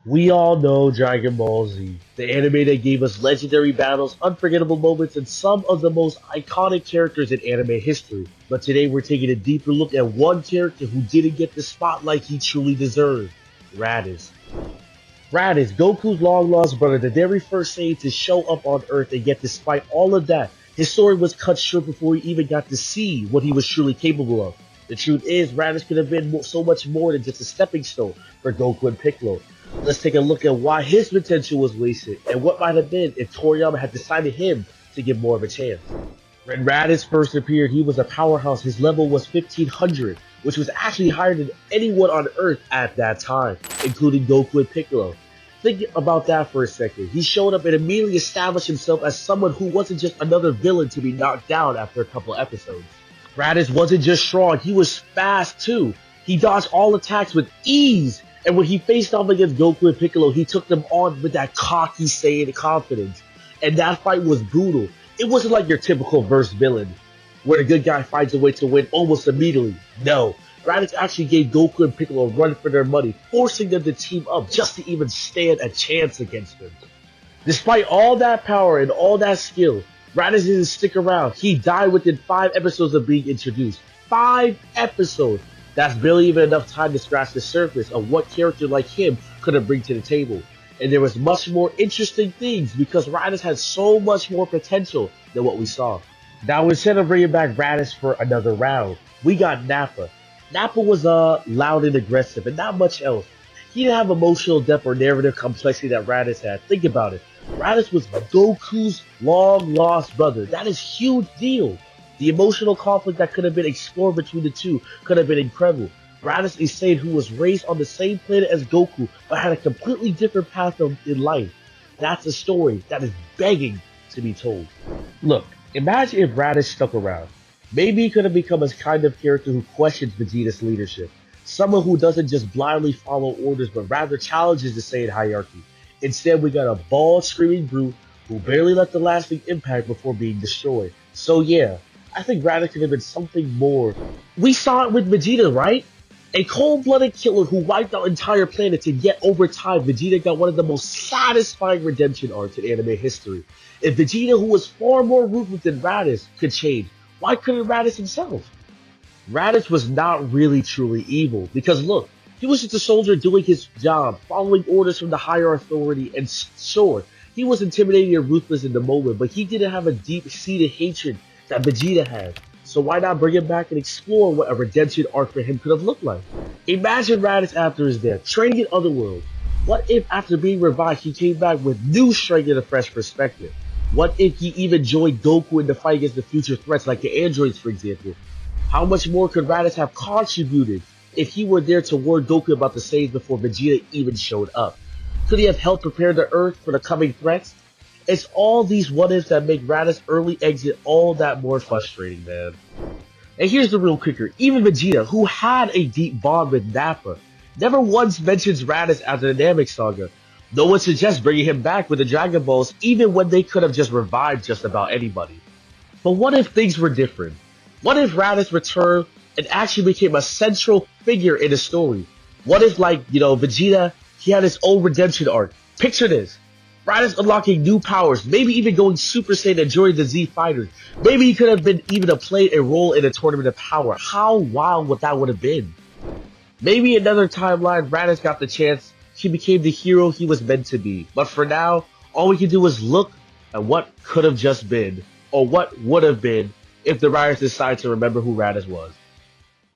We all know Dragon Ball Z, the anime that gave us legendary battles, unforgettable moments, and some of the most iconic characters in anime history. But today we're taking a deeper look at one character who didn't get the spotlight he truly deserved, Raditz. Raditz, Goku's long-lost brother, the very first Saiyan to show up on Earth, and yet despite all of that, his story was cut short before we even got to see what he was truly capable of. The truth is, Raditz could have been so much more than just a stepping stone for Goku and Piccolo. Let's take a look at why his potential was wasted, and what might have been if Toriyama had decided him to give more of a chance. When Raditz first appeared, he was a powerhouse. His level was 1500, which was actually higher than anyone on Earth at that time, including Goku and Piccolo. Think about that for a second. He showed up and immediately established himself as someone who wasn't just another villain to be knocked down after a couple episodes. Raditz wasn't just strong, he was fast too. He dodged all attacks with ease, and when he faced off against Goku and Piccolo, he took them on with that cocky Saiyan confidence. And that fight was brutal. It wasn't like your typical verse villain, where the good guy finds a way to win almost immediately. No, Raditz actually gave Goku and Piccolo a run for their money, forcing them to team up just to even stand a chance against him. Despite all that power and all that skill, Raditz didn't stick around. He died within 5 episodes of being introduced. 5 episodes! That's barely even enough time to scratch the surface of what character like him could have bring to the table. And there was much more interesting things because Raditz had so much more potential than what we saw. Now instead of bringing back Raditz for another round, we got Nappa. Nappa was loud and aggressive and not much else. He didn't have emotional depth or narrative complexity that Raditz had. Think about it. Raditz was Goku's long-lost brother. That is a huge deal. The emotional conflict that could have been explored between the two could have been incredible. Raditz is Saiyan who was raised on the same planet as Goku, but had a completely different path in life. That's a story that is begging to be told. Look, imagine if Raditz stuck around. Maybe he could have become a kind of character who questions Vegeta's leadership. Someone who doesn't just blindly follow orders, but rather challenges the Saiyan hierarchy. Instead, we got a bald, screaming brute who barely left a lasting impact before being destroyed. So yeah, I think Raditz could have been something more. We saw it with Vegeta, right? A cold-blooded killer who wiped out entire planets, and yet over time, Vegeta got one of the most satisfying redemption arcs in anime history. If Vegeta, who was far more ruthless than Raditz, could change, why couldn't Raditz himself? Raditz was not really truly evil, because look, he was just a soldier doing his job, following orders from the higher authority, and sure, he was intimidating and ruthless in the moment, but he didn't have a deep-seated hatred that Vegeta had. So why not bring him back and explore what a redemption arc for him could have looked like? Imagine Raditz after his death, training in other worlds. What if after being revived, he came back with new strength and a fresh perspective? What if he even joined Goku in the fight against the future threats like the androids, for example? How much more could Raditz have contributed if he were there to warn Goku about the Saiyans before Vegeta even showed up? Could he have helped prepare the Earth for the coming threats? It's all these what-ifs that make Raditz's early exit all that more frustrating, man. And here's the real kicker. Even Vegeta, who had a deep bond with Nappa, never once mentions Raditz after the Namek Saga. No one suggests bringing him back with the Dragon Balls, even when they could have just revived just about anybody. But what if things were different? What if Raditz returned and actually became a central figure in the story? What if, like, Vegeta, he had his own redemption arc? Picture this. Raditz unlocking new powers, maybe even going Super Saiyan and joining the Z Fighters. Maybe he could have been even played a role in a tournament of power. How wild would that would have been? Maybe another timeline, Raditz got the chance. He became the hero he was meant to be. But for now, all we can do is look at what could have just been, or what would have been, if the writers decided to remember who Raditz was.